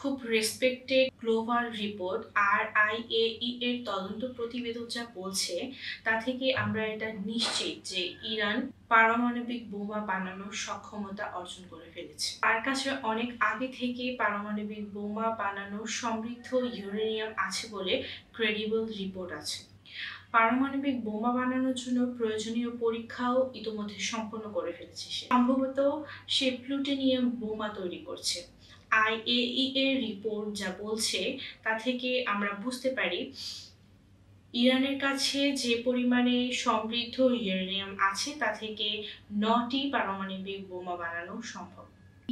খুব respected global report RIAE এর তদন্ত প্রতিবেদক যা বলছে তা থেকে আমরা এটা নিশ্চিত যে ইরান পারমাণবিক বোমা বানানোর সক্ষমতা অর্জন করে ফেলেছে। তার কাছে অনেক আগে থেকে পারমাণবিক বোমা বানানোর সমৃদ্ধ ইউরেনিয়াম আছে বলে ক্রেডিবল রিপোর্ট আছে। পারমাণবিক বোমা বানানোর জন্য প্রয়োজনীয় পরীক্ষাও ইতোমধ্যে সম্পন্ন করে ফেলেছে সে। সম্ভবত সে প্লুটোনিয়াম বোমা তৈরি করছে। IAEA এর রিপোর্ট যা বলছে তা থেকে আমরা বুঝতে পারি ইরানের কাছে যে পরিমাণে সমৃদ্ধ ইউরেনিয়াম আছে তা থেকে 9টি পারমাণবিক বোমা বানানো সম্ভব।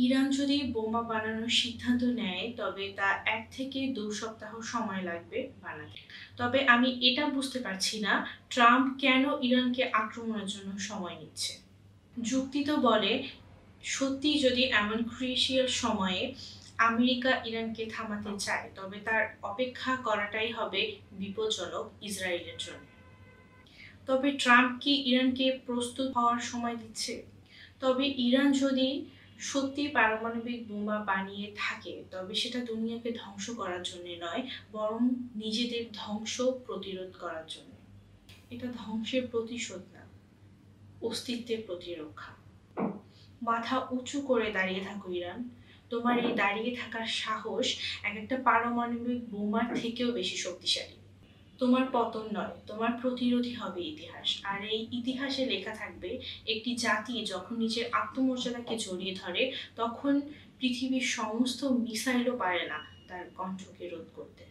ইরান যদি বোমা বানানোর সিদ্ধান্ত নেয় তবে তা 1 থেকে 2 সপ্তাহ সময় লাগবে বানাতে। তবে আমি এটা বুঝতে পারছি না ট্রাম্প কেন ইরানকে আক্রমণের জন্য সময় নিচ্ছে। যুক্তি তো বলে সত্যি যদি এমন ক্রুশিয়াল সময়ে আমেরিকা ইরানকে থামাতে চায় তবে তার অপেক্ষা করাটাই হবে বিপজ্জনক ইসরায়েলের জন্য। তবে ট্রাম্প কি ইরানকে প্রস্তুত হওয়ার সময় দিচ্ছে? তবে ইরান যদি সত্যি পারমাণবিক বোমা বানিয়ে থাকে তবে সেটা দুনিয়াকে ধ্বংস করার জন্য নয়, বরং নিজেদের ধ্বংস প্রতিরোধ করার জন্য। এটা ধ্বংসের প্রতিশোধ না, অস্তিত্বের প্রতিরক্ষা। মাথা উঁচু করে দাঁড়িয়ে থাকো ইরান। তোমার এই দাঁড়িয়ে থাকার সাহস একটা পারমাণবিক বোমার থেকেও বেশি শক্তিশালী। তোমার পতন নয়, তোমার প্রতিরোধী হবে ইতিহাস। আর এই ইতিহাসে লেখা থাকবে একটি জাতি যখন নিজের আত্মমর্যাদাকে জড়িয়ে ধরে তখন পৃথিবীর সমস্ত মিসাইলও পারে না তার কণ্ঠকে রোধ করতে।